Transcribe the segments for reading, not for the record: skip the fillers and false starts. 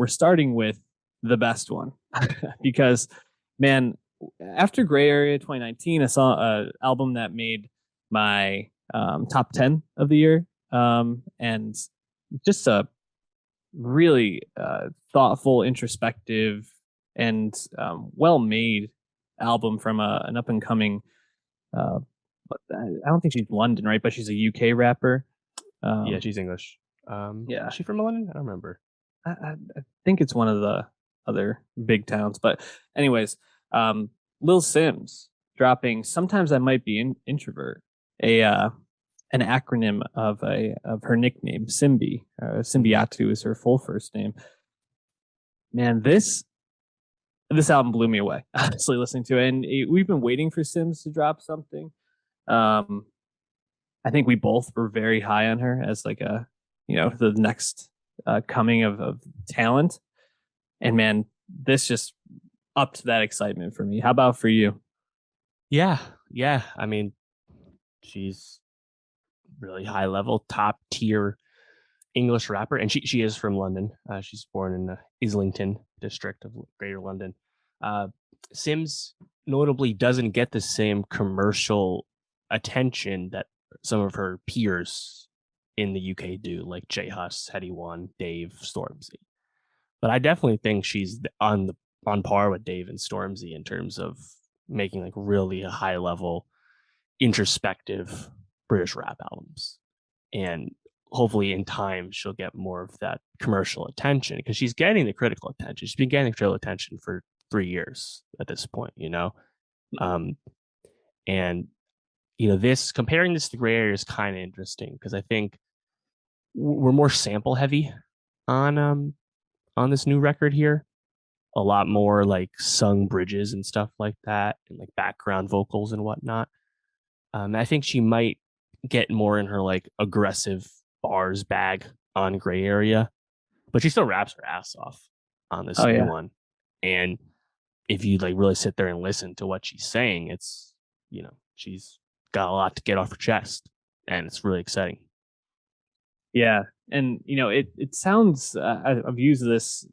we're starting with the best one because, man, after Gray Area 2019, I saw an album that made my top 10 of the year, and just a really thoughtful, introspective, and well made album from an up and coming. Uh, I don't think she's London, right? But she's a UK rapper. Yeah, she's English. Yeah, Is she from London? I don't remember. I think it's one of the other big towns. But anyways, Lil Simz dropping. Sometimes I might be introvert. A an acronym of her nickname, Simbi. Symbiatu is her full first name. Man, this album blew me away. Honestly, listening to it, and we've been waiting for Simz to drop something. Um, I think we both were very high on her as like the next coming of talent. And man, this just upped that excitement for me. How about for you? Yeah, yeah. I mean, she's really high level, top tier English rapper, and she is from London. She's born in the Islington district of Greater London. Uh, Simz notably doesn't get the same commercial attention that some of her peers in the UK do, like J Hus, Heady One, Dave, Stormzy. But I definitely think she's on par with Dave and Stormzy in terms of making like really high level introspective British rap albums. And hopefully in time she'll get more of that commercial attention because she's getting the critical attention. She's been getting the critical attention for 3 years at this point, you know? Um, and this comparing this to Gray Area is kind of interesting because I think we're more sample heavy on this new record here. A lot more like sung bridges and stuff like that, and like background vocals and whatnot. I think she might get more in her like aggressive bars bag on Gray Area, but she still raps her ass off on this Oh new yeah, one. And if you like really sit there and listen to what she's saying, it's she's got a lot to get off her chest, and it's really exciting. yeah, and it sounds. I've used this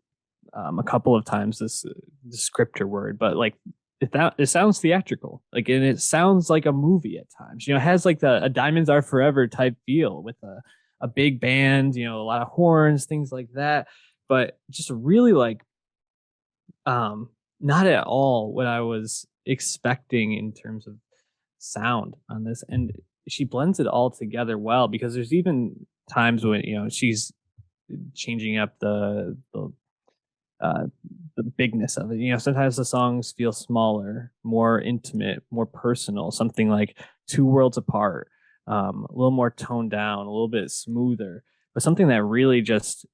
a couple of times, this descriptor word, but like it sounds theatrical, like, and it sounds like a movie at times. It has like a Diamonds Are Forever type feel with a big band, a lot of horns, things like that, but just really like not at all what I was expecting in terms of sound on this. And she blends it all together well because there's even times when she's changing up uh, the bigness of it. Sometimes the songs feel smaller, more intimate, more personal. Something like Two Worlds Apart, a little more toned down, a little bit smoother, but something that really just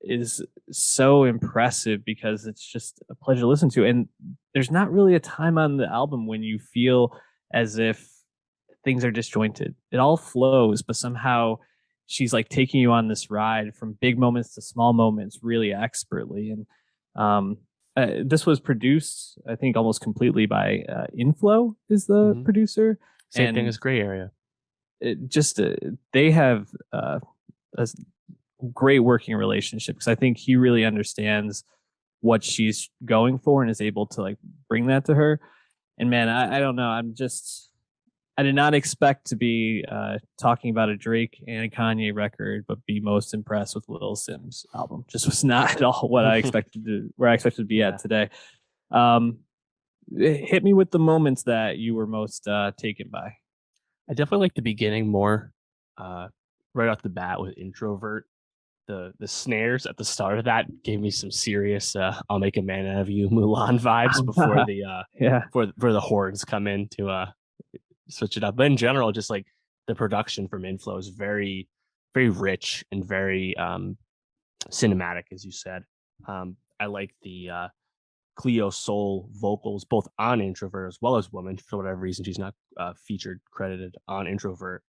is so impressive because it's just a pleasure to listen to. And there's not really a time on the album when you feel as if things are disjointed. It all flows, but somehow she's like taking you on this ride from big moments to small moments really expertly. And this was produced, I think, almost completely by Inflow is the producer. Same thing And as Gray Area. it just they have a great working relationship because I think he really understands what she's going for and is able to like bring that to her. And man, I don't know. I did not expect to be talking about a Drake and a Kanye record, but be most impressed with Lil Simz album. Just was not at all what I expected where I expected to be at today. Hit me with the moments that you were most taken by. I definitely like the beginning more. Right off the bat with Introvert, the snares at the start of that gave me some serious "I'll make a man out of you" Mulan vibes before the yeah, for the horns come in to switch it up. But in general, just like the production from Inflow is very very rich and very cinematic, as you said. I like the Cleo Soul vocals both on Introvert as well as Woman. For whatever reason, she's not featured credited on Introvert.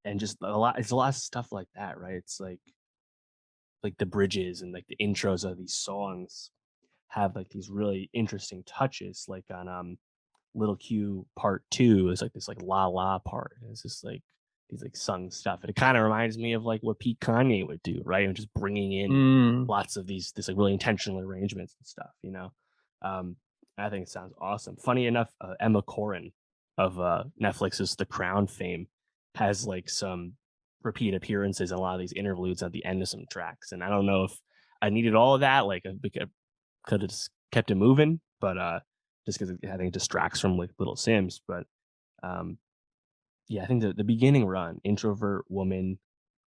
And just it's a lot of stuff like that, right? It's like the bridges and like the intros of these songs have like these really interesting touches, like on Little Q Part 2 is like this like la la part. It's just like these like sung stuff. And it kind of reminds me of like what Pete Kanye would do, right? And just bringing in Mm. lots of these this like really intentional arrangements and stuff, you know. Um, I think it sounds awesome. Funny enough, Emma Corrin of Netflix's The Crown fame has like some repeat appearances in a lot of these interludes at the end of some tracks. And I don't know if I needed all of that. Like, I could have just kept it moving, but just because I think it distracts from like Little Sims. But um, yeah, I think the beginning run, Introvert, Woman,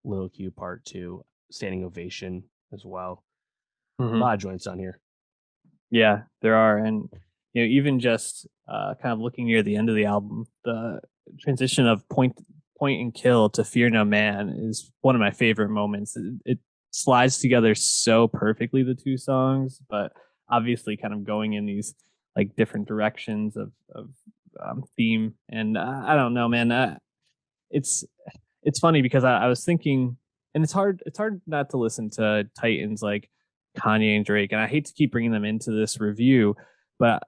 Little Q Part Two, Standing Ovation as well. A Hmm. lot of joints on here. Yeah, there are, and even just kind of looking near the end of the album, the transition of point and kill to Fear No Man is one of my favorite moments. It slides together so perfectly, the two songs, but obviously kind of going in these like different directions of theme. And I don't know, man. It's it's funny because I was thinking, and it's hard not to listen to Titans like Kanye and Drake, and I hate to keep bringing them into this review, but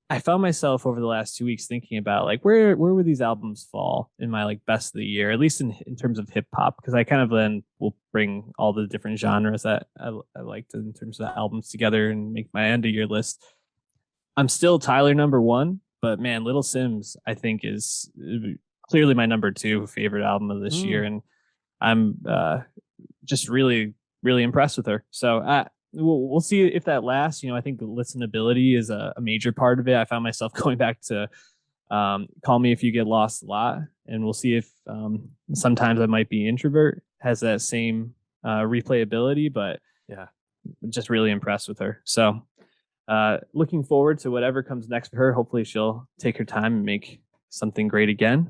I found myself over the last 2 weeks thinking about like where would these albums fall in my like best of the year, at least in terms of hip hop, because I kind of then will bring all the different genres that I liked in terms of albums together and make my end of year list. I'm still Tyler number one, but man, Little Sims I think is clearly my number two favorite album of this Mm. year, and I'm just really impressed with her. So we'll see if that lasts. I think the listenability is a major part of it. I found myself going back to Call Me If You Get Lost a lot, and we'll see if sometimes I might be Introvert has that same replayability, but Yeah. just really impressed with her. So looking forward to whatever comes next for her. Hopefully she'll take her time and make something great again.